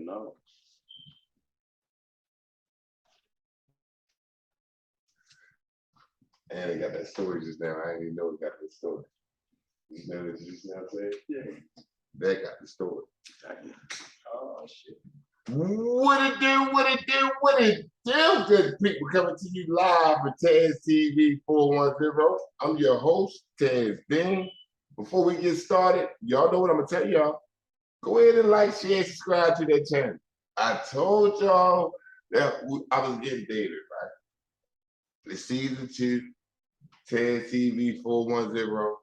know. And they got that story just now. I didn't even know it got that story. You know what you just now said? Yeah. That got the story. Oh shit. What it do? What it do? What it do? Good people coming to you live with Taz TV 410. I'm your host, Taz Dean. Before we get started, y'all know what I'm gonna tell y'all. Go ahead and like, share, and subscribe to that channel. I told y'all that I was getting dated, right? The season 2, Taz TV 410.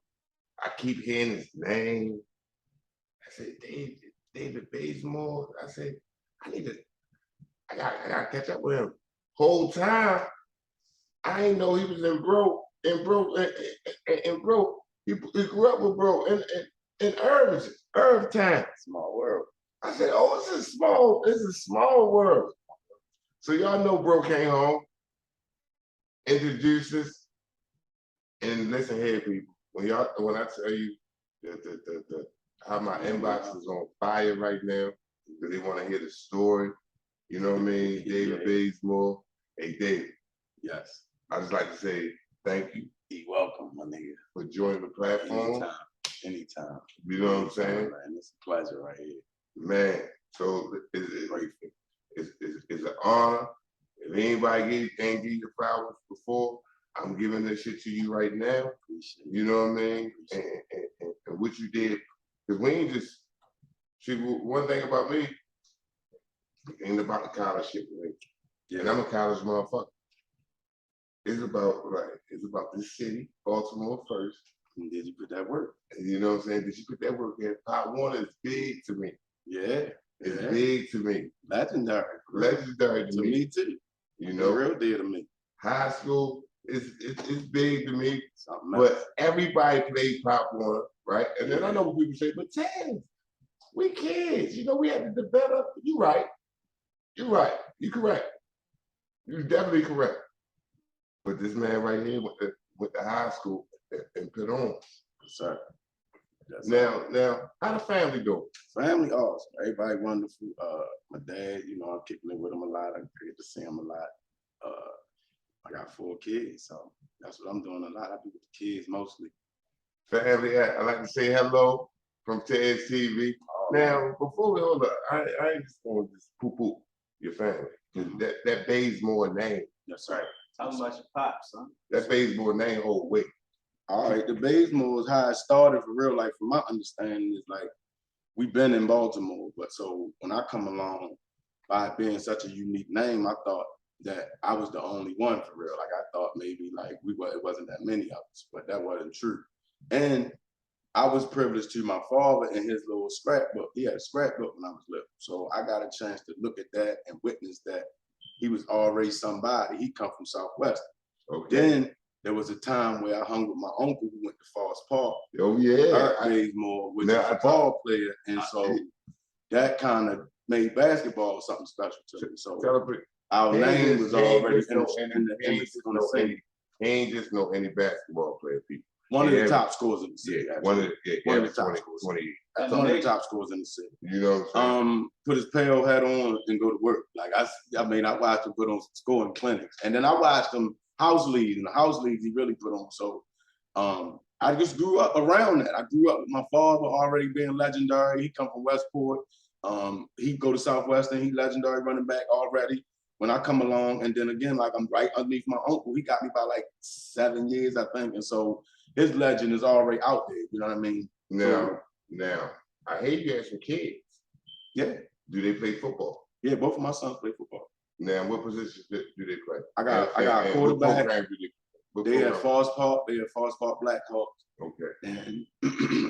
I keep hearing his name. I said, David Bazemore. I said, I gotta catch up with him. Whole time, I didn't know he was in Bro. He grew up with Bro in Irv Town. Small world. I said, oh, it's a small world. So y'all know Bro came home, introduced us, and listen here, people. When I tell you how my inbox is on fire right now, because they want to hear the story. You know what I mean? David Bazemore. Hey, David. Yes. I just like to say thank you. You're welcome, my nigga. For joining the platform. Anytime. You know what I'm saying? Man, it's a pleasure right here. Man, so it's an honor. If anybody ain't give you flowers before, I'm giving this shit to you right now. You know what I mean? And what you did. Because we ain't just, see, one thing about me, it ain't about the college shit with me. Yeah. And I'm a college motherfucker. It's about this city, Baltimore first. And did you put that work? You know what I'm saying? Did you put that work in? Pop One is big to me. Yeah. It's big to me. Legendary. Legendary to me too. You know? Real deal to me. High school is big to me. But everybody played Pop One, right? And then I know what people say, but Taz, we kids, you know, we had to develop. You're right. You're correct. You're definitely correct. But this man right here went to high school and put on. Sir. Now, how the family doing? Family awesome. Everybody wonderful. My dad, you know, I'm kicking it with him a lot. I get to see him a lot. I got 4 kids, so that's what I'm doing a lot. I do with the kids mostly. Family, I like to say hello from Taz TV. Now, before we hold up, I ain't just going to just poo-poo your family. That Bazemore name. That's right. Tell them about your pops, son. That Bazemore name hold weight. All right, the Bazemore is how it started for real. Like, from my understanding, is like, we've been in Baltimore, but so when I come along, by it being such a unique name, I thought that I was the only one for real. Like, I thought maybe like it wasn't that many of us, but that wasn't true. And I was privileged to my father in his little scrapbook. He had a scrapbook when I was little. So I got a chance to look at that and witness that he was already somebody. He come from Southwest. Okay. Then there was a time where I hung with my uncle who went to Forest Park. Oh yeah. Bazemore, which is a ball player. And so that kind of made basketball something special to me. So our name was already in the city. He ain't just know any basketball player, people. One of the top scorers in the city. Yeah, one of the top scores. That's one of the top scores in the city. You know what I'm saying? Put his pale hat on and go to work. Like I watched him put on scoring clinics, and then I watched him house leagues, and the house leagues he really put on. So I just grew up around that. I grew up with my father already being legendary. He come from Westport. He go to Southwestern. He legendary running back already. When I come along, and then again, like I'm right underneath my uncle. He got me by like 7 years, I think, and so his legend is already out there. You know what I mean? Now, I hear you had some kids. Yeah. Do they play football? Yeah, both of my sons play football. Now, what positions do they play? I got a quarterback. They at Forest Park. They at Forest Park Blackhawks. Okay. And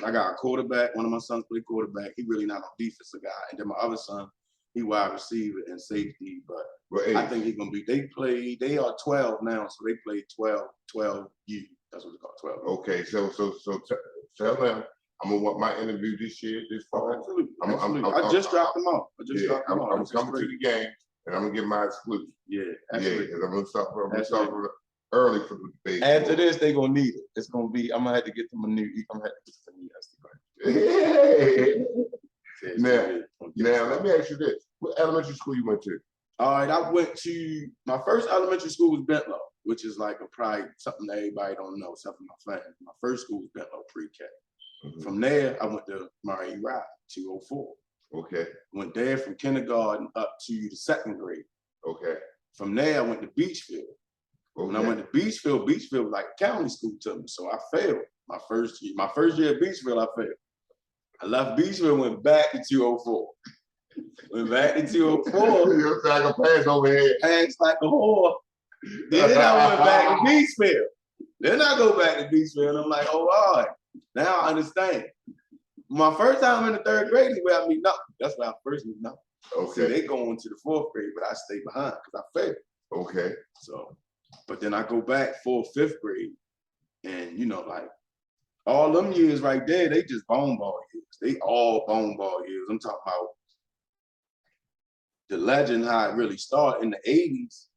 I got a quarterback. One of my sons play quarterback. He really not a defensive guy. And then my other son, he wide receiver and safety. But I think he's gonna be. They are 12 now, so they play 12 U. That's what they call 12. Okay, so tell them I'm gonna want my interview this year, this fall. Absolutely. I just dropped them off. I'm coming to the game and I'm gonna get my exclusive. Yeah, absolutely. Yeah, I'm gonna start early for the debate. After this, they're gonna need it. It's gonna be. I'm gonna have to get them a new. I'm gonna have to get them a new SD card. Now, let me ask you this. What elementary school you went to? All right, I went to, my first elementary school was Bentlow, which is like probably something that everybody don't know, except for my family. My first school was Bentlow pre-K. From there, I went to Murray Ride, 204. Okay. Went there from kindergarten up to the second grade. Okay. From there, I went to Beachfield. Okay. When I went to Beachfield was like a county school to me, so I failed my first year. My first year at Beachfield, I failed. I left Beachfield, went back to 204. Went back to 204. You're like a pass over here. Passed like a whore. Then I went back to Beachfield. Then I go back to Beachfield, and I'm like, oh, all right. Now I understand. My first time in the third grade is where I meet nothing. That's where I first meet nothing. Okay. See, they go into the fourth grade, but I stay behind because I failed. Okay. So, but then I go back fourth, fifth grade, and you know, like all them years right there, they just bone ball years. They all bone ball years. I'm talking about the legend how it really started in the 80s.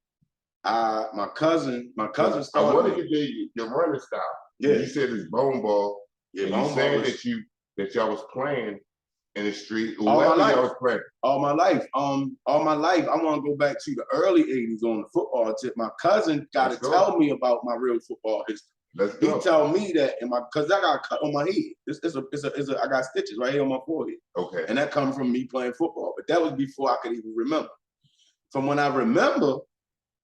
My cousin started. I want to get your running style. Yeah. You said it's bone ball. Yeah, and bone you saying ball is, that y'all was playing in the street or all my wherever life. y'all was playing. All my life. All my life. I want to go back to the early 80s on the football tip. My cousin got to tell me about my real football history. Let's go. He told me that cause I got a cut on my head. I got stitches right here on my forehead. Okay. And that comes from me playing football. But that was before I could even remember. From when I remember,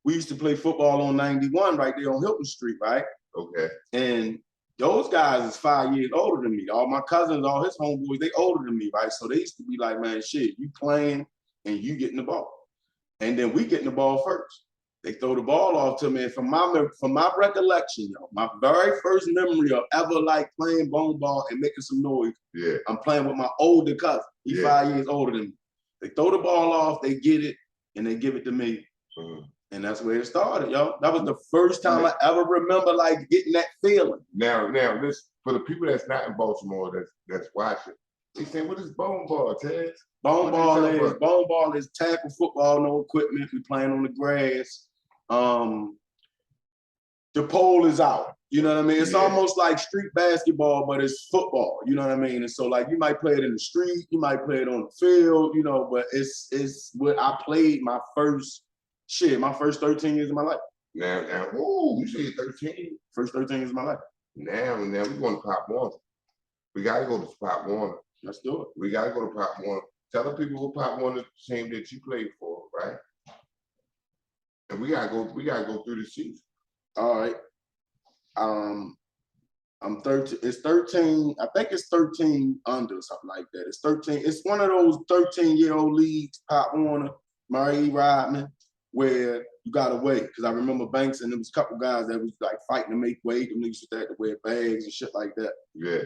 we used to play football on 91 right there on Hilton Street, right? Okay. And those guys is 5 years older than me. All my cousins, all his homeboys, they older than me, right? So they used to be like, man, shit, you playing and you getting the ball. And then we getting the ball first. They throw the ball off to me. And from my recollection, my very first memory of ever like playing bone ball and making some noise, I'm playing with my older cousin. He's 5 years older than me. They throw the ball off, they get it, and they give it to me. And that's where it started, yo. That was the first time I ever remember like getting that feeling. Now, this for the people that's not in Baltimore that's watching, they saying, what is bone ball, Ted? Bone ball is tackle football, no equipment. We playing on the grass. The pole is out. You know what I mean? It's almost like street basketball, but it's football. You know what I mean? And so like you might play it in the street, you might play it on the field, you know, but it's what I played my first 13 years of my life. Now, you say 13? First 13 years of my life. Now we're going to Pop Warner. We got to go to Pop Warner. Let's do it. We got to go to Pop Warner. Tell the people what Pop Warner team that you played for, right? And we gotta go through the season. All right. I'm 13. It's 13. I think it's 13 under something like that. It's 13. It's one of those 13-year-old leagues, Pop Warner, Murray Rodman, where you gotta wait. Because I remember Banks and there was a couple guys that was like fighting to make weight. Them niggas used to have to wear bags and shit like that. Yeah.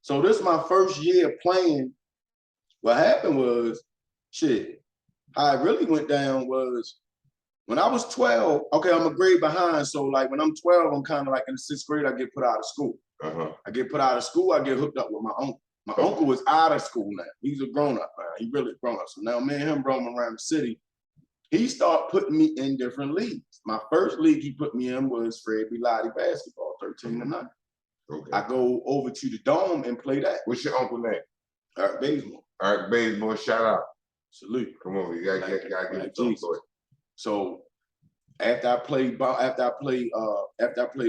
So this is my first year playing. What happened was, how it really went down was when I was 12, okay, I'm a grade behind. So like when I'm 12, I'm kind of like in the 6th grade, I get put out of school. I get put out of school, I get hooked up with my uncle. My uncle was out of school now. He's a grown-up now. He really grown up. So now me and him roaming around the city. He started putting me in different leagues. My first league he put me in was Fred Bilotti basketball, 13-9. Okay. I go over to the Dome and play that. What's your uncle name? Eric Bazemore. Eric Bazemore, shout out. Salute. Come on, you gotta get it. So after I played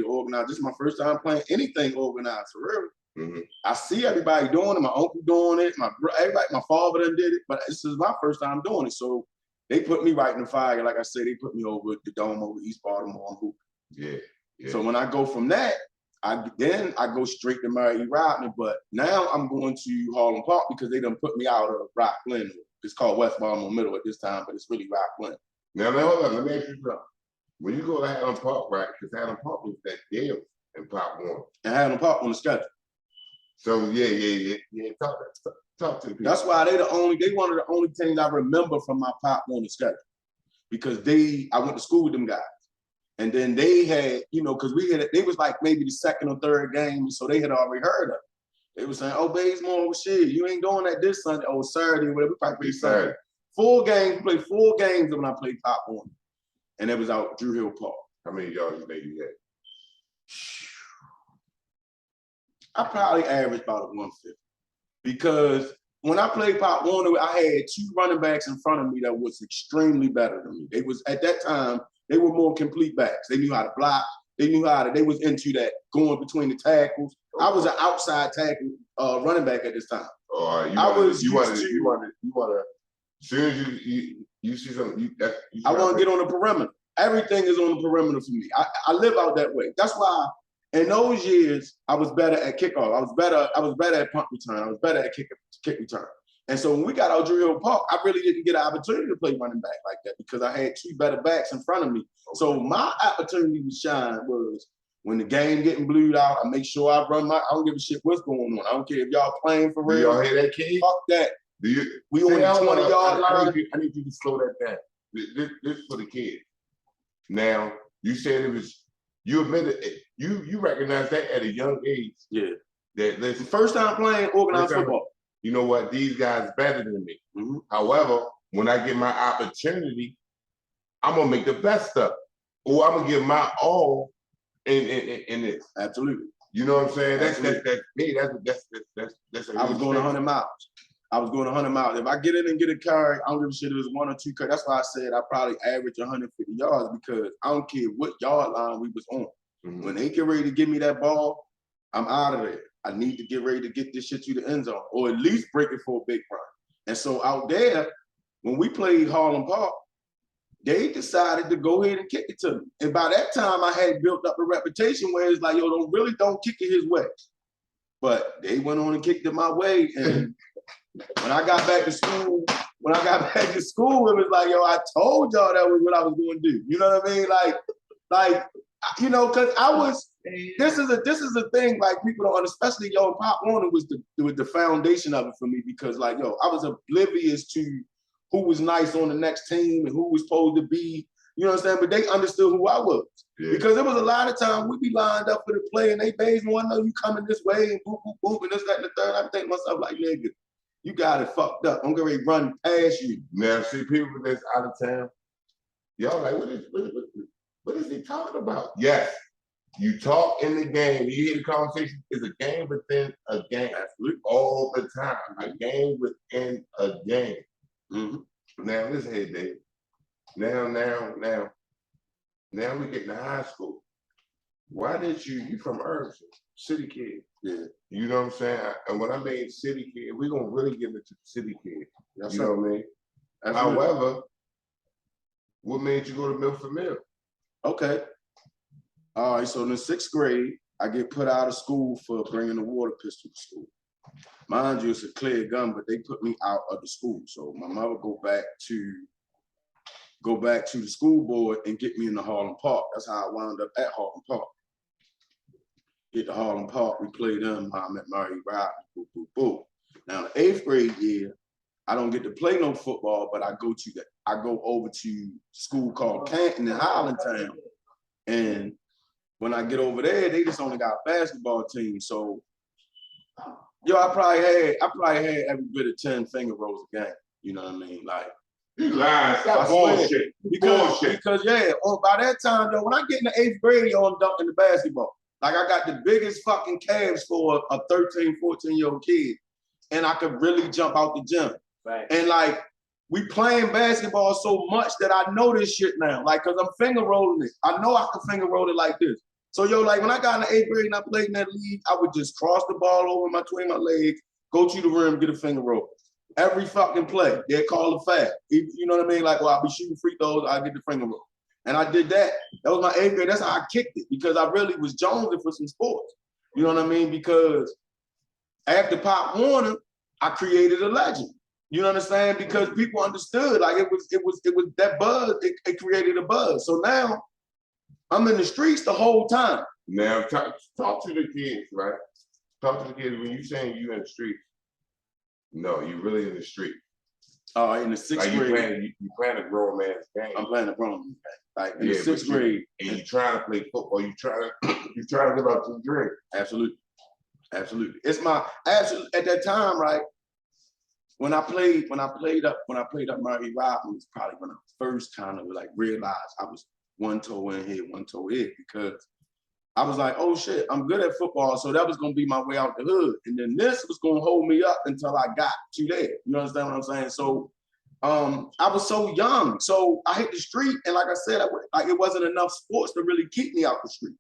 organized, this is my first time playing anything organized for real. I see everybody doing it. My uncle doing it. My father done did it, but this is my first time doing it. So they put me right in the fire. Like I said, they put me over the Dome over East Baltimore and hooping. Yeah. So when I go from that, I go straight to Murray Rodman, but now I'm going to Harlem Park because they done put me out of Rock Glen. It's called West Baltimore Middle at this time, but it's really Rock Glen. Now hold on, let me ask you something. When you go to Harlem Park, right? Because Harlem Park was that deal in Pop Warner. And Harlem Park on the schedule. So yeah. Talk to the people. That's why they one of the only teams I remember from my Pop Warner schedule. Because I went to school with them guys. And then they had, because they was like maybe the second or third game, so they had already heard of it. They were saying, oh, Bazemore, shit, you ain't doing that this Sunday, or Saturday, whatever, we probably played Saturday. 4 games, we played 4 games when I played Pop Warner. And it was out Drew Hill Park. How many yards you think you had? I probably averaged about a 150. Because when I played Pop Warner, I had 2 running backs in front of me that was extremely better than me. They was at that time, they were more complete backs. They knew how to block. They knew how to, they was into that going between the tackles. I was an outside tackle running back at this time. All right, you want to, as soon as you see something, I want to get on the perimeter. Everything is on the perimeter for me. I live out that way. That's why in those years I was better at kickoff. I was better at punt return. I was better at kick return. And so when we got out Drew Hill Park, I really didn't get an opportunity to play running back like that because I had 2 better backs in front of me. So my opportunity to shine was when the game getting blued out, I make sure I run I don't give a shit what's going on. I don't care if y'all playing for real. Y'all hear that, kid? Fuck that. We on the 20-yard line. I need you to slow that down. This is for the kids. Now, you said it was, you admitted it, you recognize that at a young age. Yeah. That listen, first time playing organized football. You know what? These guys better than me. Mm-hmm. However, when I get my opportunity, I'm gonna make the best of it, or I'm gonna give my all in this. Absolutely. You know what I'm saying? That's me. I was going 100 miles. I was going 100 miles. If I get in and get a carry, I don't give a shit if it was 1 or 2 carries. That's why I said I probably average 150 yards because I don't care what yard line we was on. Mm-hmm. When they get ready to give me that ball, I'm out of there. I need to get ready to get this shit to the end zone or at least break it for a big run. And so out there, when we played Harlem Park, they decided to go ahead and kick it to me. And by that time, I had built up a reputation where it's like, yo, don't kick it his way. But they went on and kicked it my way. And when I got back to school, it was like, yo, I told y'all that was what I was going to do. You know what I mean? Like, you know, because this is a thing like people don't, especially yo, Pop Warner was the foundation of it for me because like, yo, I was oblivious to who was nice on the next team and who was supposed to be, you know what I'm saying? But they understood who I was. Yeah. Because there was a lot of times we'd be lined up for the play and they Bazemore, I know you coming this way and boop, boop, boop, and this, that, and the third. I think to myself like, nigga, you got it fucked up. I'm gonna run past you. Now see people that's out of town, y'all like, what is he talking about? Yes, you talk in the game. You hear the conversation. It's a game within a game. Absolutely. All the time. A game within a game. Mm-hmm. Now listen here, Dave. Now we get to high school. Why did you from Irvington, city kid? Yeah. You know what I'm saying? And when I mean city kid, we're gonna really get into city kid. That's you know what I mean? However, what made you go to Milford Mill? Okay. All right, so in the 6th grade, I get put out of school for bringing a water pistol to school. Mind you, it's a clear gun, but they put me out of the school. So my mother go back to the school board and get me in the Harlem Park. That's how I wound up at Harlem Park. Get to Harlem Park, we played them. I met Murray Rob, boo, boo, boo. Now, the 8th grade year, I don't get to play no football, but I go over to school called Canton in Highlandtown. And when I get over there, they just only got a basketball team. So, yo, I probably had every bit of 10 finger rolls a game. You know what I mean? Like, you lying, stop bullshit. Because yeah, by that time, though, when I get in the 8th grade, yo, I'm dunking the basketball. Like I got the biggest fucking calves for a 13, 14-year-old kid. And I could really jump out the gym. Right. And like, we playing basketball so much that I know this shit now. Like, cause I'm finger rolling it. I know I can finger roll it like this. So yo, like when I got in the 8th grade and I played in that league, I would just cross the ball over between my legs, go to the rim, get a finger roll. Every fucking play, they call a foul. You know what I mean? Like, well, I'll be shooting free throws, I get the finger roll. And I did that. That was my 8th grade. That's how I kicked it because I really was jonesing for some sports. You know what I mean? Because after Pop Warner, I created a legend. You know what I'm saying? Because people understood, like it was that buzz, it created a buzz. So now I'm in the streets the whole time. Now talk to the kids, right? Talk to the kids when you saying you in the streets. No, you really in the street. In the 6th grade. You playing a grown man's game. I'm playing a grown man's game. Like in the 6th grade. And you trying to play football, you trying to live out your dream. Absolutely. Absolutely. It's my at that time, right? When I played up Murray Robin was probably when I first kind of like realized I was one toe in here, one toe here, because I was like, oh shit, I'm good at football. So that was gonna be my way out the hood. And then this was gonna hold me up until I got to there. You understand what I'm saying? So I was so young. So I hit the street, and like I said, like it wasn't enough sports to really keep me out the street.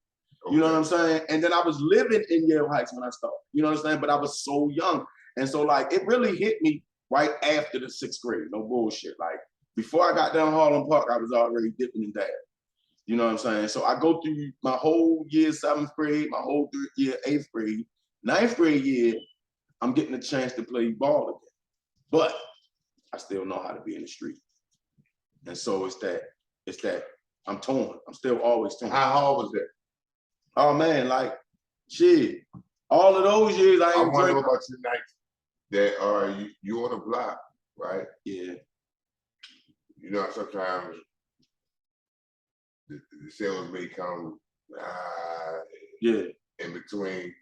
You know what I'm saying? And then I was living in Yale Heights when I started. You know what I'm saying? But I was so young. And so like it really hit me right after the 6th grade. No bullshit. Like before I got down Harlem Park, I was already dipping and dabbing. You know what I'm saying? So I go through my whole year, 7th grade, my whole 3rd year, 8th grade, 9th grade year, I'm getting a chance to play ball again. But I still know how to be in the street. And so it's that I'm torn. I'm still always torn. How hard was that? Oh man, like shit. All of those years I ain't want to know about your nights that are you on the block, right? Yeah. You know, sometimes the sales may come yeah. in between,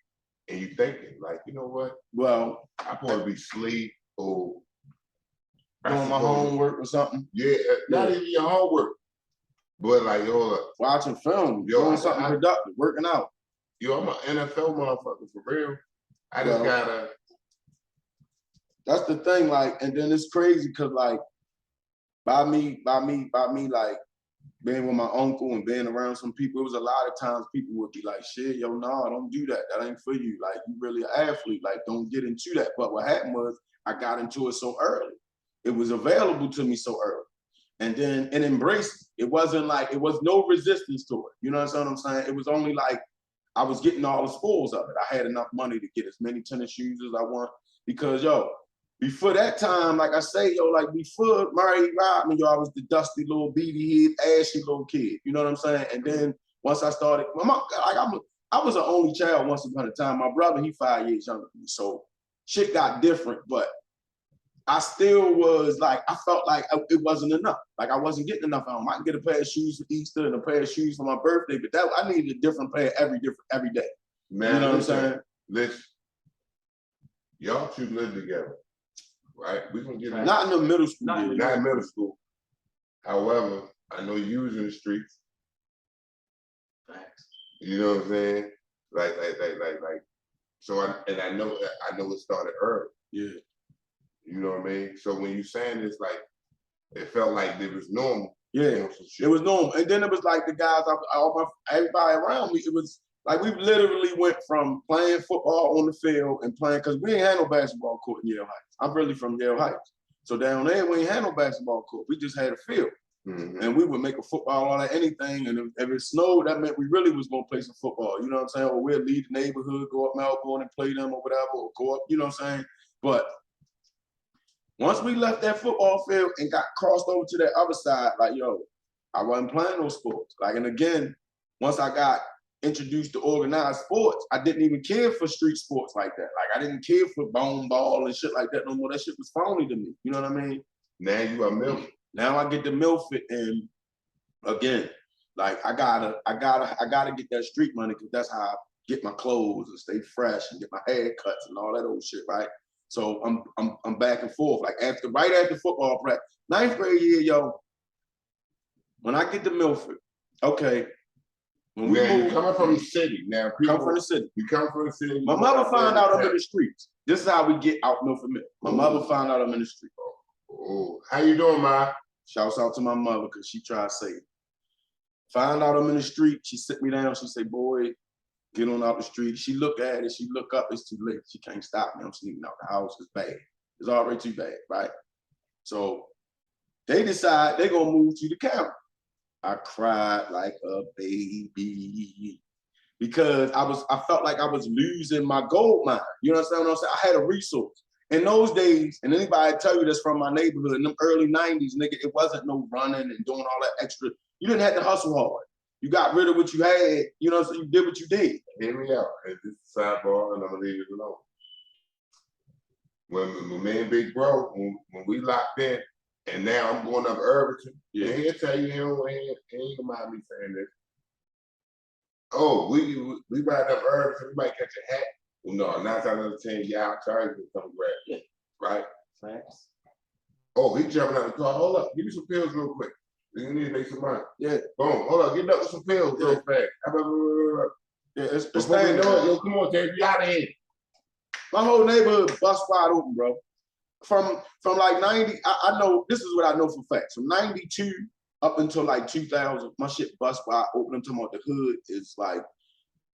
and you thinking, like, you know what? Well, I'm supposed to be asleep or doing my homework or something. Yeah, not even your homework. But like, yo, watching film, doing something productive, working out. Yo, I'm an NFL motherfucker for real. I just gotta. That's the thing, like, and then it's crazy because like, by me, like being with my uncle and being around some people, it was a lot of times people would be like, shit, yo, nah, don't do that. That ain't for you. Like, you really an athlete. Like, don't get into that. But what happened was I got into it so early. It was available to me so early. And then and embraced it. It wasn't like, it was no resistance to it. You know what I'm saying? It was only like, I was getting all the spoils of it. I had enough money to get as many tennis shoes as I want because, yo, before that time, like I say, yo, like before Murray Rodman, yo, I was the dusty little beady head, ashy little kid. You know what I'm saying? And then once I started, I was an only child once upon a time. My brother, he 5 years younger than me. So shit got different, but I still was like, I felt like it wasn't enough. Like I wasn't getting enough at home. I can get a pair of shoes for Easter and a pair of shoes for my birthday, but that I needed a different pair every day. Man, you know what I'm saying? Listen, y'all two live together, right? We gonna get not in the middle school. Not in middle school. However, I know you was in the streets. Thanks. You know what I'm saying? Like. So I know it started early. Yeah. You know what I mean? So when you saying this, like, it felt like it was normal. Yeah, you know, it was normal. And then it was like the guys, everybody around me, it was like we literally went from playing football on the field and playing, because we ain't had no basketball court in Yale Heights. I'm really from Yale Heights. So down there, we ain't had no basketball court. We just had a field. Mm-hmm. And we would make a football out of anything. And if it snowed, that meant we really was going to play some football. You know what I'm saying? Or we'd leave the neighborhood, go up Melbourne and play them or whatever, or go up, you know what I'm saying? But once we left that football field and got crossed over to that other side, like, yo, I wasn't playing those sports. Like, and again, once I got introduced to organized sports, I didn't even care for street sports like that. Like, I didn't care for bone ball and shit like that no more. That shit was phony to me. You know what I mean? Now you are Milford. Now I get to Milford, and again, like I gotta get that street money because that's how I get my clothes and stay fresh and get my haircuts and all that old shit, right? So I'm back and forth. Like right after football practice, 9th grade year, yo. When I get to Milford, okay. When we move, coming from the city now. Come from the city. You come from the city. My mother found out I'm in the streets. This is how we get out Milford. My mother found out I'm in the street. Oh, how you doing, Ma? Shouts out to my mother because she tried to save me. Found out I'm in the street. She sit me down. She say, "Boy, get on out the street." She look at it. She look up. It's too late. She can't stop me. I'm sneaking out the house. It's bad. It's already too bad, right? So they decide they're gonna move to the county. I cried like a baby because I felt like I was losing my gold mine. You understand what I'm saying? I had a resource. In those days, and anybody tell you that's from my neighborhood, in them early 90s, nigga, it wasn't no running and doing all that extra. You didn't have to hustle hard. You got rid of what you had, you know, so you did what you did. Hear me out. This is a sidebar, and I'm gonna leave it alone. When me and Big Bro, when we locked in, and now I'm going up Irvington, yeah. And he'll tell you, he ain't gonna mind me saying this. Oh, we ride up Irvington, we might catch a hat. Well, no, 9 times out of 10, y'all Charlie will come grab it, right? Thanks. Oh, he jumping out the car. Hold up, give me some pills real quick. You need to make some money. Yeah. Boom, hold up, get up with some pills real fast. Just Before we standing know it, there. yo, come on, Taz, we out of here. My whole neighborhood bust wide open, bro. From like 90, I know, this is what I know for facts. From 92 up until like 2000, my shit bust wide open. I'm talking about the hood is like,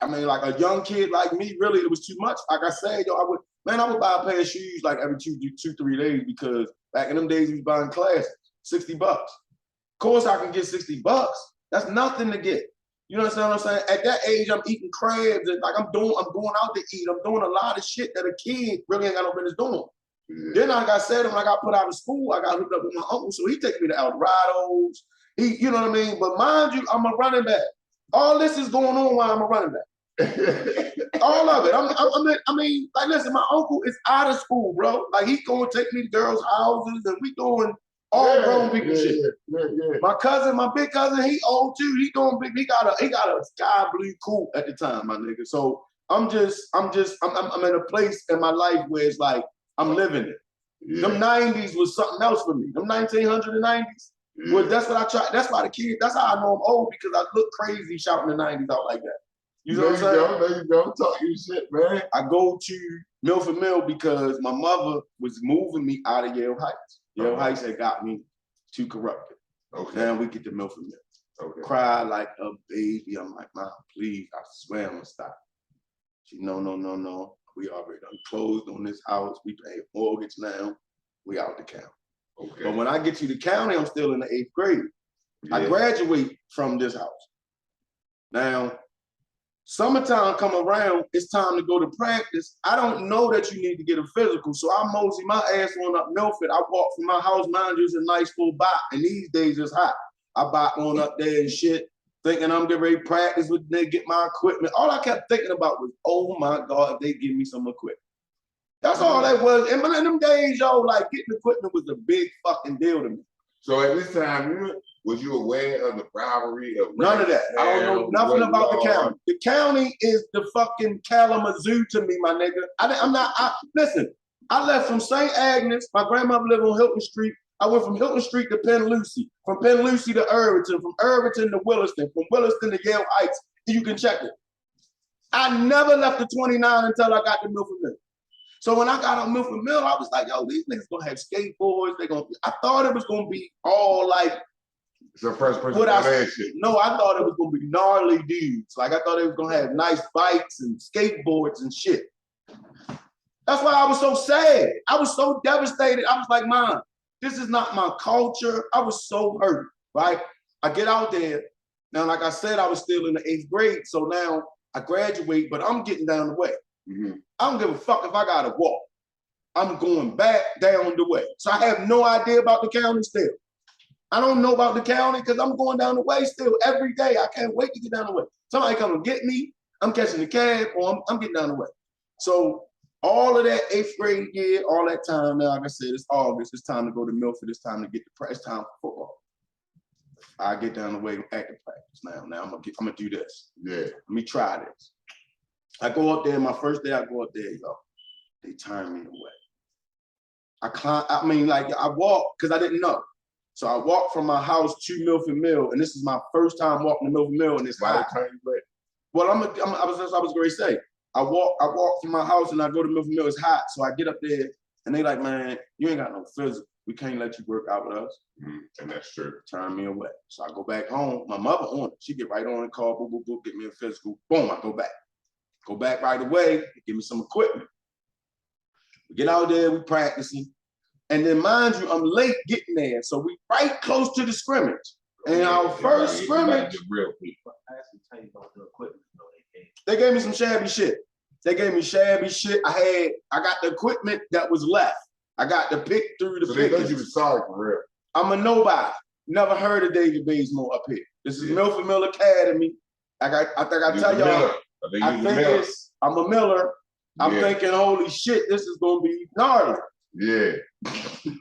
I mean, like a young kid like me, really, it was too much. Like I said, yo, I would buy a pair of shoes like every 3 days because back in them days, we was buying classics, $60. Of course, I can get $60. That's nothing to get. You understand what I'm saying? At that age, I'm eating crabs and like I'm going out to eat. I'm doing a lot of shit that a kid really ain't got no business doing. Yeah. Then like I said, when I got put out of school, I got hooked up with my uncle, so he takes me to Eldorados. You know what I mean? But mind you, I'm a running back. All this is going on while I'm a running back. All of it. I mean, like, listen, my uncle is out of school, bro. Like, he gonna take me to girls' houses, and we doing all grown people shit. Yeah. My cousin, my big cousin, he old too. He got a sky blue coupe at the time, my nigga. So I'm in a place in my life where it's like I'm living it. Yeah. Them 90s was something else for me. Them 1990s. Yeah. Well, that's what I try. That's why the kids. That's how I know I'm old because I look crazy shouting the 90s out like that. You know what I'm saying? There you go. Talk your shit, man. I go to Milford Mill because my mother was moving me out of Yale Heights. Yale Heights had got me too corrupted. Okay. Now we get to Milford Mill. Okay. Cry like a baby. I'm like, Mom, please, I swear I'm gonna stop. She, no. We already done closed on this house. We pay mortgage now. We out the county. Okay. But when I get to the county, I'm still in the 8th grade. Yeah. I graduate from this house. Now, summertime come around, it's time to go to practice. I don't know that you need to get a physical, so I mosey my ass on up Milford. I walk from my house, mind you, it's a nice full bot, and these days it's hot. I bot on up there and shit, thinking I'm getting ready to practice with them, get my equipment. All I kept thinking about was, oh my God, if they give me some equipment. That's all that was. And in them days, yo, like getting equipment was a big fucking deal to me. So at this time, was you aware of the rivalry of none of that? I don't know nothing about the county. The county is the fucking Kalamazoo to me, my nigga. Listen, I left from St. Agnes. My grandmother lived on Hilton Street. I went from Hilton Street to Penn Lucy, from Penn Lucy to Irvington, from Irvington to Williston, from Williston to Yale Heights. You can check it. I never left the 29 until I got to Milford Mill. So when I got on Milford Mill, I was like, yo, these niggas gonna have skateboards. I thought it was gonna be all like, so first person shit. No, I thought it was gonna be gnarly dudes. Like I thought they was gonna have nice bikes and skateboards and shit. That's why I was so sad. I was so devastated. I was like, Mom, this is not my culture. I was so hurt, right? I get out there. Now, like I said, I was still in the 8th grade. So now I graduate, but I'm getting down the way. Mm-hmm. I don't give a fuck if I gotta walk. I'm going back down the way. So I have no idea about the county still. I don't know about the county because I'm going down the way still every day. I can't wait to get down the way. Somebody come and get me. I'm catching the cab or I'm getting down the way. So all of that 8th grade year, all that time now, like I said, it's August. It's time to go to Milford. It's time to get the practice. It's time for football. I get down the way and active practice now. Now I'm gonna do this. Yeah. Let me try this. I go up there, my first day I go up there, yo. They turn me away. I walk, because I didn't know. So I walked from my house to Milford Mill, and this is my first time walking to Milford Mill, and it's hot. Well, I was going to say, I walk from my house and I go to Milford Mill, it's hot. So I get up there, and they like, man, you ain't got no physical. We can't let you work out with us. And that's true. Turn me away. So I go back home. My mother on it. She get right on the call, boop, boop, boop, get me a physical. Boom, I go back. Go back right away, give me some equipment. We get out there, we practicing. And then mind you, I'm late getting there. So we right close to the scrimmage. And our first scrimmage, they gave me some shabby shit. They gave me shabby shit. I got the equipment that was left. I got to pick through the pickers. So they thought you was sorry for real. I'm a nobody. Never heard of David Bazemore up here. This is Milford Mill Academy. I think I tell y'all. I'm a Miller. I'm thinking, holy shit, this is gonna be gnarly. Yeah.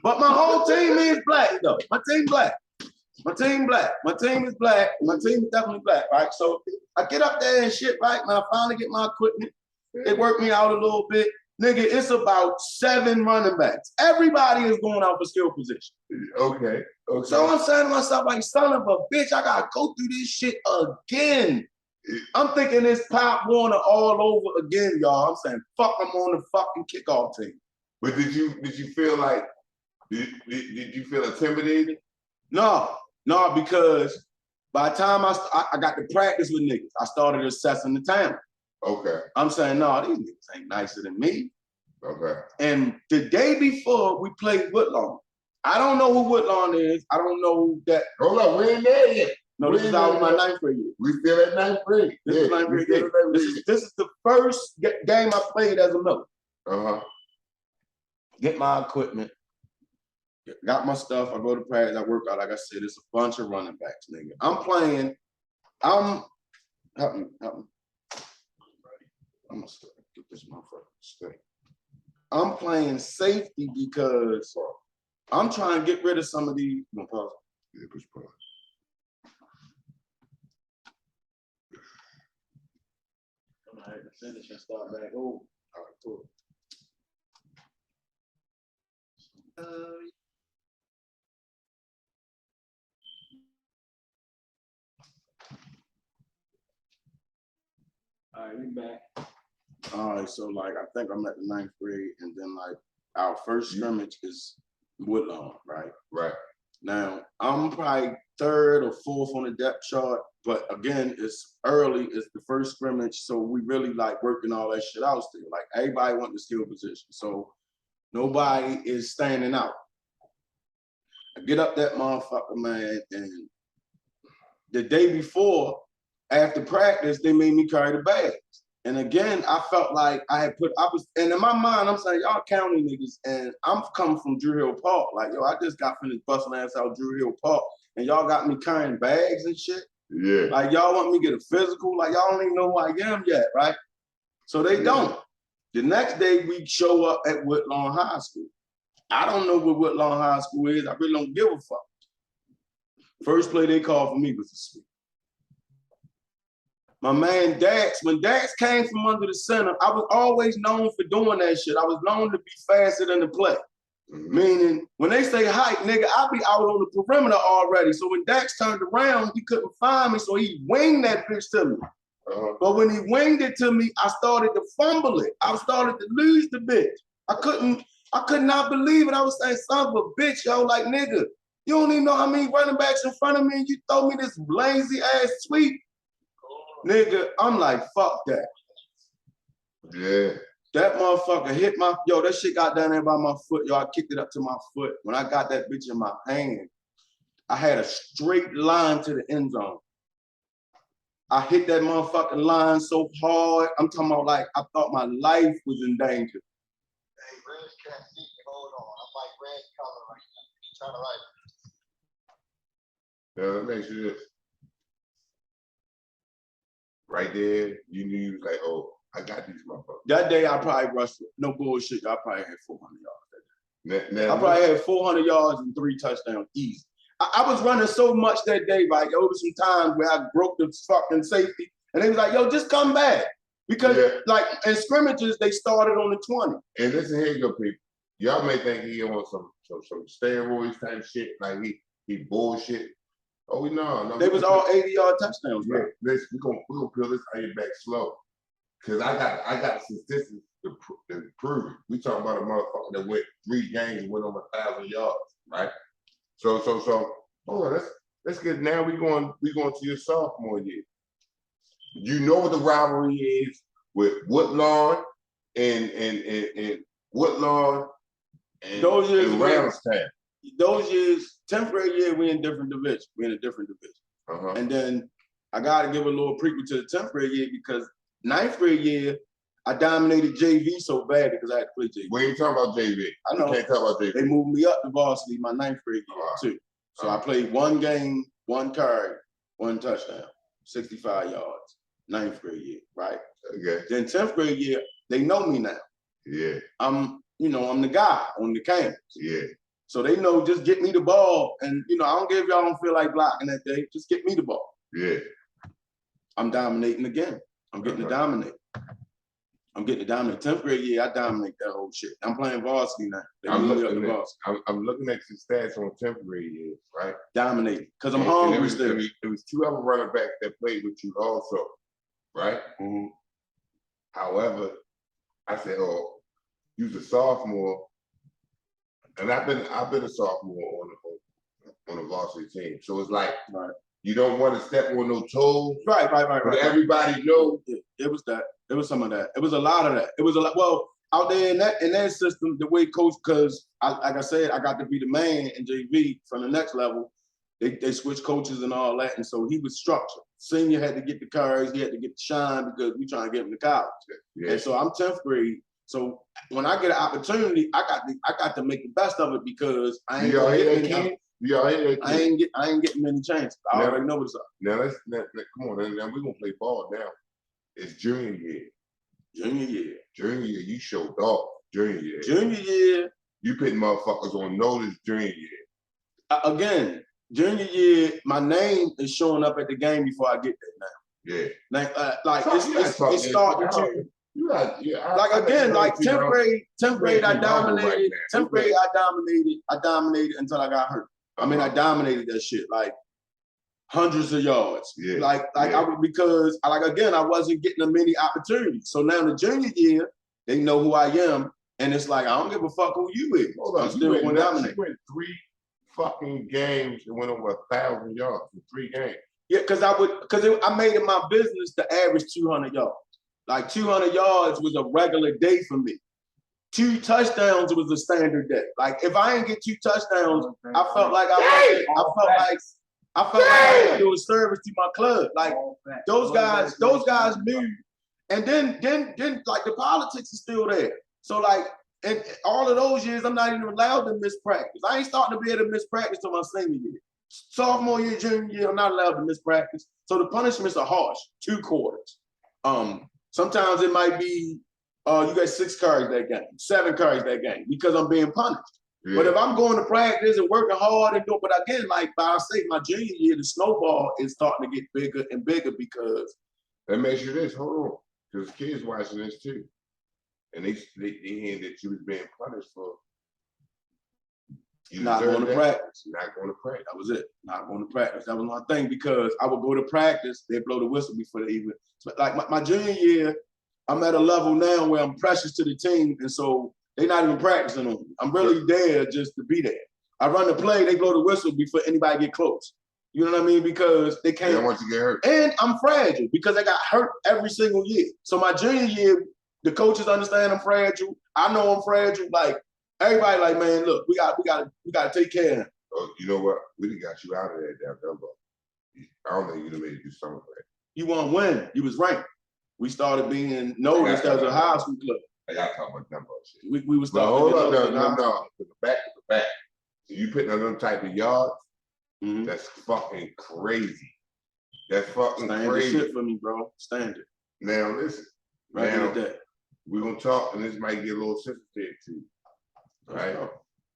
But my whole team is black though. My team black. My team black. My team is black. My team is definitely black, right? So I get up there and shit, right? When I finally get my equipment, it worked me out a little bit. Nigga, it's about 7 running backs. Everybody is going out for skill position. Okay. So I'm saying to myself, like, son of a bitch, I gotta go through this shit again. I'm thinking it's Pop Warner all over again, y'all. I'm saying, fuck, I'm on the fucking kickoff team. But did you feel like did you feel intimidated? No, because by the time I got to practice with niggas, I started assessing the talent. Okay. I'm saying, no, these niggas ain't nicer than me. Okay. And the day before, we played Woodlawn. I don't know who Woodlawn is. I don't know that. Hold up, we ain't there yet. No, this is out of my 9th grade year. We still at 9th grade. This is 9th grade year. This is the first game I played as a Miller. Uh-huh. Get my equipment. Got my stuff. I go to practice. I work out. Like I said, it's a bunch of running backs, nigga. Help me. I'm gonna get this motherfucker straight. I'm playing safety because I'm trying to get rid of some of these. You gonna pause? Yeah, push pause. I'm gonna have to finish and start back over. All right, cool. All right, we back. All right, so like I think I'm at the 9th grade, and then like our first scrimmage is Woodlawn, right? Right. Now I'm probably 3rd or 4th on the depth chart, but again, it's early. It's the first scrimmage, so we really like working all that shit out still. Like everybody want the skill position, so nobody is standing out. I get up that motherfucker, man, and the day before, after practice, they made me carry the bags. And again, I felt like and in my mind, I'm saying, y'all county niggas, and I'm coming from Drew Hill Park. Like, yo, I just got finished busting ass out Drew Hill Park, and y'all got me carrying bags and shit. Yeah. Like, y'all want me to get a physical? Like, y'all don't even know who I am yet, right? So they don't. The next day, we show up at Woodlawn High School. I don't know what Woodlawn High School is. I really don't give a fuck. First play they called for me was a sweep. My man Dax, when Dax came from under the center, I was always known for doing that shit. I was known to be faster than the play. Mm-hmm. Meaning, when they say height, nigga, I'll be out on the perimeter already. So when Dax turned around, he couldn't find me, so he winged that bitch to me. Uh-huh. But when he winged it to me, I started to fumble it. I started to lose the bitch. I could not believe it. I was saying, son of a bitch, yo, like, nigga, you don't even know how many running backs in front of me, and you throw me this lazy ass sweep. Nigga, I'm like, fuck that. Yeah. That motherfucker hit that shit got down there by my foot, yo. I kicked it up to my foot. When I got that bitch in my hand, I had a straight line to the end zone. I hit that motherfucking line so hard. I'm talking about like, I thought my life was in danger. Hey, Red's can't see me. Hold on. I'm like red color right now. Trying to Yeah, let me ask you this. Right there, you knew you was like, oh, I got these motherfuckers. That day, I probably rushed, no bullshit, I probably had 400 yards that day. Now, I probably had 400 yards and 3 touchdowns easy. I was running so much that day, like, there was some times where I broke the fucking safety, and they was like, yo, just come back. Because, like, in scrimmages, they started on the 20. And listen here, good people. Y'all may think he on some steroids type shit, like he bullshit. Oh, no. They was all 80-yard touchdowns, bro. Listen, we're gonna peel this thing back slow. Cause I got statistics to prove it. We talking about a motherfucker that went 3 games and went over 1,000 yards, right? So hold on, let's get now we going to your sophomore year. You know what the rivalry is with Woodlawn and Woodlawn and Ramstown. Those years, 10th grade year, we in different division. We in a different division. Uh-huh. And then I got to give a little prequel to the 10th grade year because 9th grade year, I dominated JV so bad because I had to play JV. We ain't talking about JV. I know. We can't talk about JV. They moved me up to varsity my 9th grade year too. So I played 1 game, 1 carry, 1 touchdown, 65 yards, 9th grade year, right? Okay. Then 10th grade year, they know me now. Yeah. I'm the guy on the campus. Yeah. So they know just get me the ball. And, I don't care if y'all don't feel like blocking that day. Just get me the ball. Yeah. I'm dominating again. I'm getting to dominate. 10th grade year, I dominate that whole shit. I'm playing varsity now. I'm looking at your stats on 10th grade years, right? Dominating. Because I'm hungry still. There was 2 other running backs that played with you also. right? Mhm. However, I said, "Oh, you're a sophomore," and I've been a sophomore on a varsity team, so it's like Right. you don't want to step on no toes, Right. but everybody knows. It was that. It was some of that. It was a lot of that. It was a lot. Well, out there in that system, the way coach, because like I said, I got to be the man in JV from the next level. They switched coaches and all that, and so he was structured. Senior had to get the cards, he had to get the shine because we trying to get him to college. Yeah. And so I'm 10th grade. So when I get an opportunity, I got to make the best of it because I ain't gonna get many. I ain't getting many chances. I already know what's up. Now let's come on. Now we're gonna play ball now. It's junior year. Junior year, you showed off. Junior year, you putting motherfuckers on notice. Junior year, again, junior year, my name is showing up at the game before I get there now. yeah. Like it's starting to. Like again, like 10th grade, I dominated. 10th grade, I dominated until I got hurt. I mean, I dominated that shit. Like hundreds of yards. Yeah. Because I wasn't getting many opportunities. So now the junior year, they know who I am, and it's like I don't give a fuck who you is. Hold on, I'm still going to dominate. You went 3 fucking games and went over 1,000 yards in 3 games. Yeah, because I made it my business to average 200 yards. Like 200 yards was a regular day for me. 2 touchdowns was a standard day. Like if I didn't get 2 touchdowns, I felt like I was doing service to my club. Like those guys knew. And then like the politics is still there. So like in all of those years, I'm not even allowed to miss practice. I ain't starting to be able to miss practice till my senior year. Sophomore year, junior year, I'm not allowed to miss practice. So the punishments are harsh. 2 quarters. Sometimes it might be you got 6 carries that game, 7 carries that game because I'm being punished. Yeah. But if I'm going to practice and working hard and doing, but again, like I say, my junior year, the snowball is starting to get bigger and bigger because. Let me ask you this, hold on, because kids watching this too, and they hear that you was being punished for. Not going to practice. Not going to practice. That was it. Not going to practice. That was my thing because I would go to practice, they'd blow the whistle before they even. Like my junior year, I'm at a level now where I'm precious to the team, and so they're not even practicing on me. I'm really there just to be there. I run the play, they blow the whistle before anybody get close. You know what I mean? Because they can't. They don't want you to get hurt. And I'm fragile because I got hurt every single year. So my junior year, the coaches understand I'm fragile. I know I'm fragile. Like everybody, like, man, look, we got to take care of him. Oh, you know what? We done got you out of there, damn Dumbo. I don't think you done made you do something for that. You want to win. You was ranked. We started being noticed as a high school club. I got to talk about Dumbo shit. We was starting. Hold up, no. To the back. So you putting on them type of yards. Mm-hmm. That's fucking crazy. That's fucking crazy shit for me, bro. Standard. Now listen. Right now we're gonna talk, and this might get a little sensitive to you. Right?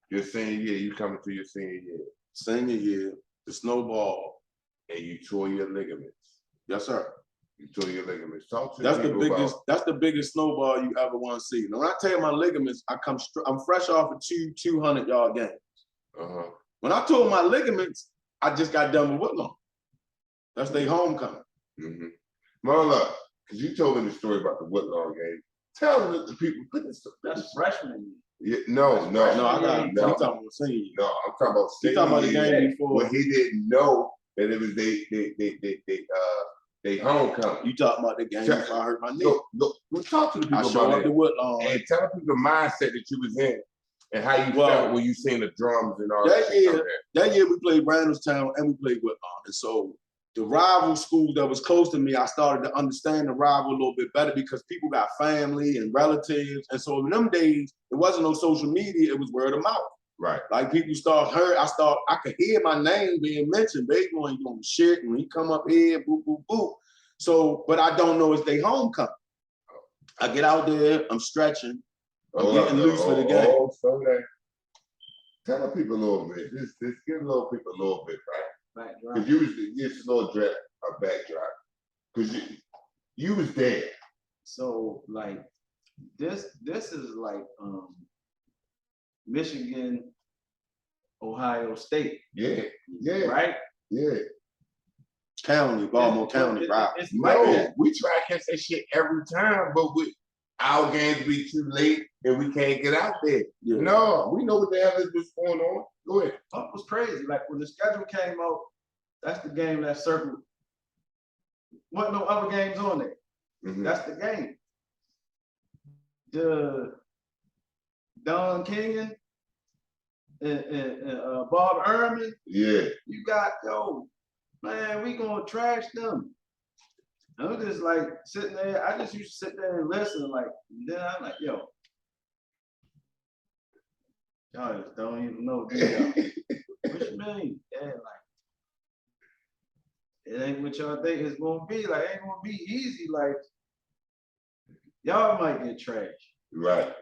Your senior year, you coming to your senior year. Senior year, the snowball. And you tore your ligaments. Yes, sir. You tore your ligaments. Talk to that's the biggest snowball you ever want to see. Now, when I tell you my ligaments, I'm fresh off of 200-yard games. Uh-huh. When I tore my ligaments, I just got done with Woodlawn. That's their homecoming. Mm-hmm. Marla, because you told me the story about the Woodlawn game. Tell the people. That's freshman. Yeah, no. I'm talking about senior year. No, I'm talking about senior. Talking about the game before. When he didn't know that it was they homecoming. You talking about the game before I hurt my knee? Look, let's talk to the people about that. And tell the people the mindset that you was in and how you felt when you seen the drums and all that. That year we played Randallstown and we played Woodlawn. And so the rival school that was close to me, I started to understand the rival a little bit better because people got family and relatives. And so in them days, it wasn't no social media, it was word of mouth. Right. Like people I could hear my name being mentioned. Baby, ain't doing shit. And he come up here, boop, boop, boop. So, but I don't know it's they homecoming. I get out there, I'm stretching. I'm getting loose for the game. So tell the people a little bit. Just give the people a little bit, right? Because you was just a little backdrop. Because you was there. So like this is like Michigan, Ohio State. Yeah. Right? Yeah. County, Baltimore County, right? No, we try to catch that shit every time, but our games be too late and we can't get out there. Yeah. No, we know what the hell is going on. Go ahead. Pump was crazy. Like when the schedule came out, that's the game that circled. Wasn't no other games on there. Mhm. That's the game. The Don Kenyon and Bob Ehrman. Yeah. You got, yo, man, we gonna trash them. I'm just like sitting there. I just used to sit there and listen, like, then I'm like, yo, y'all just don't even know, do y'all? What you mean? Yeah, like, it ain't what y'all think it's gonna be. Like, it ain't gonna be easy. Like, y'all might get trashed. Right.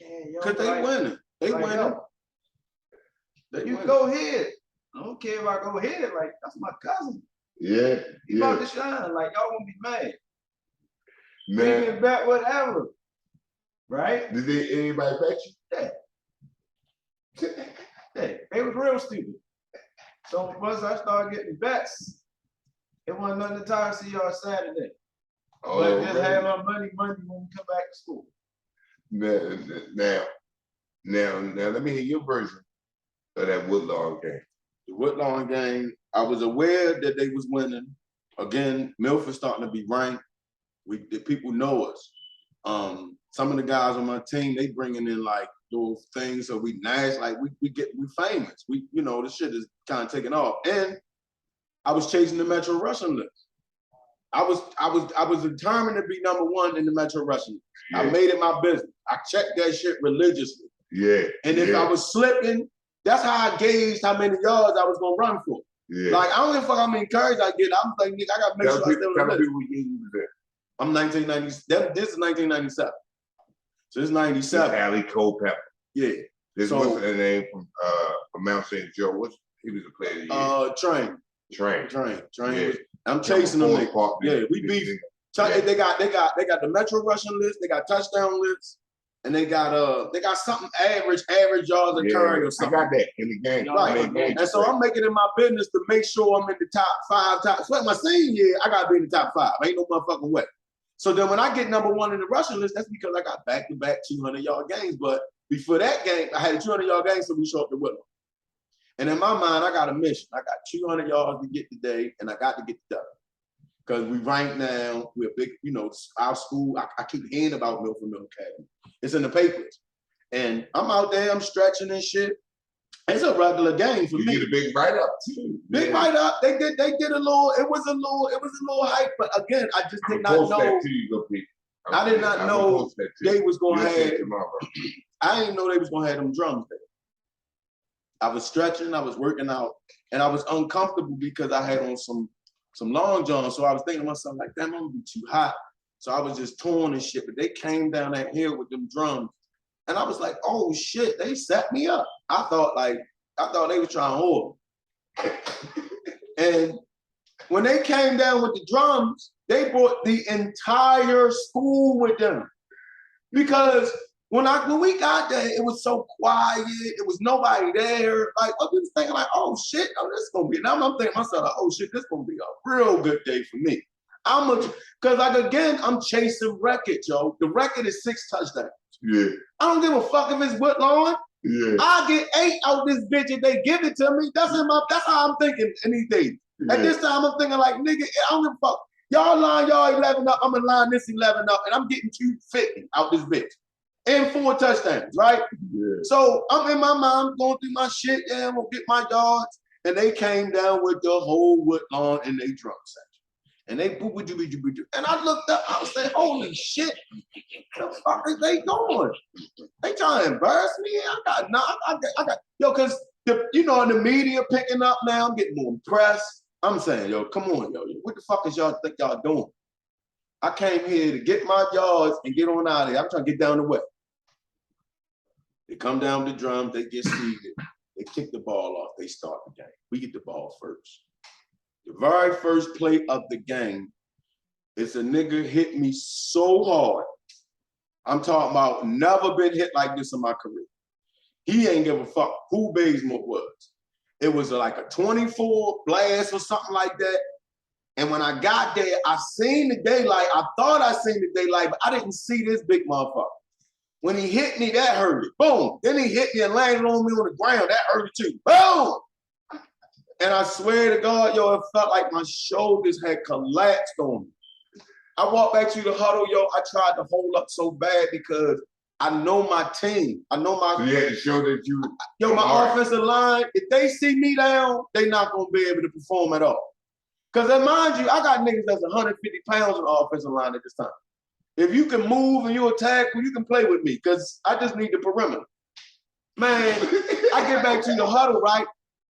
Yeah, Cause they winning. They like, winning. yo, you go ahead. I don't care if I go ahead. Like, that's my cousin. Yeah. He about to shine. Like, y'all won't be mad. Man. We can bet whatever. Right? Did anybody bet you? Hey, they was real stupid. So once I started getting bets, it wasn't nothing to tie to see y'all Saturday. Oh, But just really? have my money when we come back to school. Now, let me hear your version of that Woodlawn game. The Woodlawn game, I was aware that they was winning. Again, Milford starting to be ranked. The people know us. Some of the guys on my team, they bringing in like little things, so we nice, like we famous. This shit is kind of taking off. And I was chasing the Metro Russian list. I was determined to be #1 in the Metro Russian list. Yeah. I made it my business. I checked that shit religiously. Yeah. And if I was slipping, that's how I gauged how many yards I was gonna run for. Yeah. Like, I don't give a fuck how many carries I get. I'm like, nigga, I gotta make sure I stay on the list. People what year you was there. I'm 1990. This is 1997. So this is 97. Allie Culpepper. Yeah. This was the name from Mount St. Joe. He was a player of the year. Train. Yeah. I'm chasing them. Yeah, we beef. Yeah. They got the Metro Russian list. They got touchdown lists, and they got something average yards a carry or something. I got that in the game. Right. And so I'm making it my business to make sure I'm in the top 5. So my senior year, I gotta be in the top 5. Ain't no motherfucking way. So then when I get #1 in the rushing list, that's because I got back-to-back 200-yard games. But before that game, I had a 200-yard game, so we show up to Woodlawn. And in my mind, I got a mission. I got 200 yards to get today, and I got to get the W. Because we rank now, we're big, our school, I keep hearing about Milford Middle Academy. It's in the papers. And I'm out there, I'm stretching and shit. It's a regular game for me. You get a big write-up too. Big write-up. They did a little, it was a little hype, but again, I just did not know. I did not know they was gonna have, I didn't know they was gonna have them drums there. I was stretching, I was working out, and I was uncomfortable because I had on some long johns. So I was thinking to myself, like, damn, I'm gonna be too hot. So I was just torn and shit, but they came down that hill with them drums. And I was like, oh shit, they set me up. I thought they was trying to hold me. And when they came down with the drums, they brought the entire school with them. Because when we got there, it was so quiet, it was nobody there. Like, I was thinking like, oh shit, this is gonna be, now I'm thinking to myself, like, oh shit, this is gonna be a real good day for me. Cause like again, I'm chasing record, yo. The record is 6 touchdowns. Yeah. I don't give a fuck if it's Woodlawn. Yeah. I get 8 out this bitch if they give it to me. That's how I'm thinking in these days. Yeah. At this time, I'm thinking like, nigga, I don't give a fuck. Y'all line y'all 11 up, I'm gonna line this 11 up, and I'm getting 250 out this bitch. And 4 touchdowns, right? Yeah. So I'm in my mind going through my shit, yeah, I'm gonna get my yards. And they came down with the whole Woodlawn in their drum section. And they boo. And I looked up, I was like, holy shit, the fuck is they doing? They trying to embarrass me? I got, cause the media picking up now, I'm getting more press. I'm saying, yo, come on, yo, what the fuck is y'all think y'all doing? I came here to get my yards and get on out of here. I'm trying to get down the way. They come down with the drums, they get seated, they kick the ball off, they start the game. We get the ball first. The very first play of the game, it's a nigga hit me so hard. I'm talking about never been hit like this in my career. He ain't give a fuck who Bazemore was. It was like a 24 blast or something like that. And when I got there, I seen the daylight. I thought I seen the daylight, but I didn't see this big motherfucker. When he hit me, that hurt it. Boom. Then he hit me and landed on me on the ground. That hurt it too. Boom. And I swear to God, yo, it felt like my shoulders had collapsed on me. I walked back to the huddle, yo. I tried to hold up so bad because I know my team. I know my. So you had to show that you. Yo, my offensive line, if they see me down, they not going to be able to perform at all. Because mind you, I got niggas that's 150 pounds on the offensive line at this time. If you can move and you attack, well, you can play with me because I just need the perimeter. Man, I get back to the huddle, right?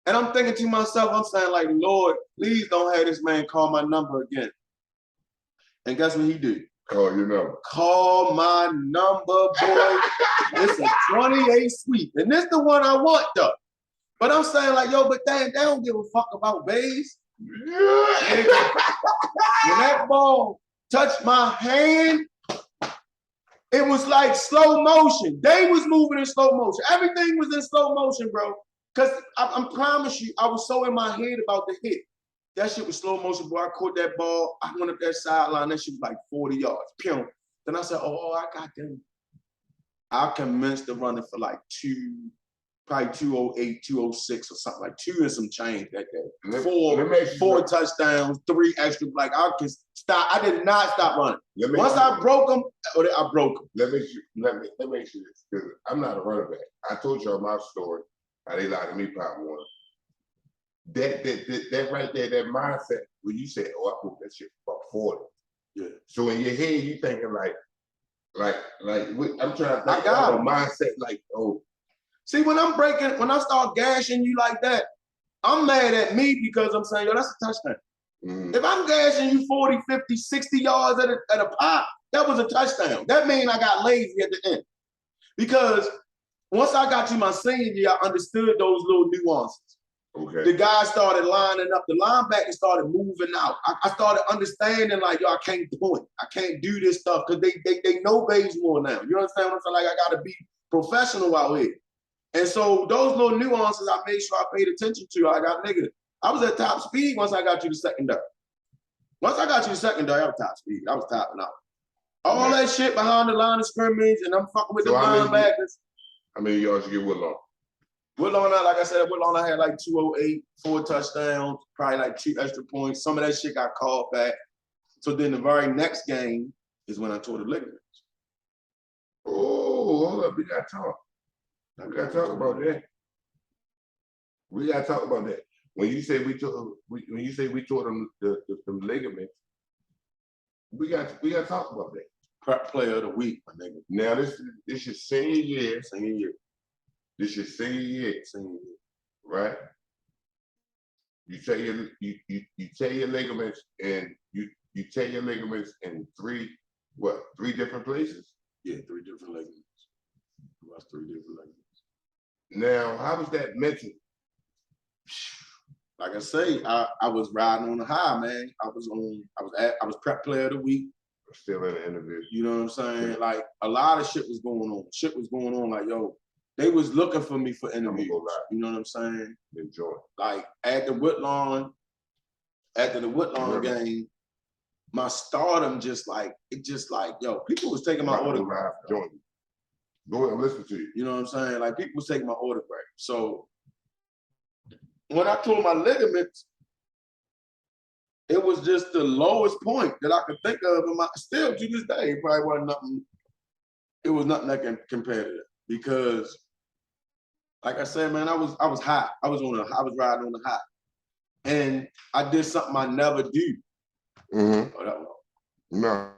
And I'm thinking to myself, I'm saying like, Lord, please don't have this man call my number again. And guess what he did? Call your number. Call my number, boy. It's a 28 sweep. And this the one I want, though. But I'm saying like, yo, but they don't give a fuck about Bays. When that ball touched my hand, it was like slow motion. They was moving in slow motion. Everything was in slow motion, bro. Because I promise you, I was so in my head about the hit. That shit was slow motion, boy. I caught that ball. I went up that sideline. That shit was like 40 yards. Pew. Then I said, oh, I got them. I commenced the running for like probably 208, 206 or something, like 2 and some change that day. Four touchdowns, 3 extra. Like I could stop. I did not stop running. Once I broke them, I broke them. Let me make sure this, because I'm not a running back. I told y'all my story, how they lied to me, Pop Warner. That right there, that mindset when you say, oh, I put that shit for 40. Yeah. So in your head, you thinking like I'm trying to think of a mindset like, oh. See, when I start gashing you like that, I'm mad at me because I'm saying, yo, that's a touchdown. Mm-hmm. If I'm gashing you 40, 50, 60 yards at a pop, that was a touchdown. That means I got lazy at the end. Because once I got to my senior year, I understood those little nuances. Okay. The guys started lining up. The linebackers started moving out. I started understanding like, yo, I can't point. I can't do this stuff because they know Bays more now. You understand what I'm saying? Like, I got to be professional out here. And so those little nuances I made sure I paid attention to. I got nigga. I was at top speed once I got you to secondary. Once I got you to secondary, I was top speed. I was topping out. All that shit behind the line of scrimmage, and I'm fucking with the linebackers. How many yards you get Woodlawn? Woodlawn, like I said, Woodlawn I had like 208, 4 touchdowns, probably like 2 extra points. Some of that shit got called back. So then the very next game is when I tore the ligaments. Oh, hold up, we gotta talk. We gotta talk about that. We gotta talk about that. When you say we tore them the ligaments, we got to talk about that. Prep player of the week, my nigga. Now this is your senior year. Senior year. This your senior year. Senior year. Right? You tear your ligaments and you tear your ligaments in 3 different places? Yeah, 3 different ligaments. That's 3 different ligaments. Now, how was that mental? Like I say, I was riding on the high, man. I was prep player of the week. Still in the interview. You know what I'm saying? Yeah. Like a lot of shit was going on. Shit was going on. Like, yo, they was looking for me for interviews. You know what I'm saying? Enjoy. Like at the Woodlawn game, my stardom just like, yo, people was taking my autograph. Join me. Go ahead, listen to you. You know what I'm saying? Like people was taking my autograph. So when I tore my ligaments, it was just the lowest point that I could think of in still to this day, it probably wasn't nothing. It was nothing that can compare to that. Because like I said, man, I was high. I was riding on the high. And I did something I never do. Mm-hmm. Oh, that was no.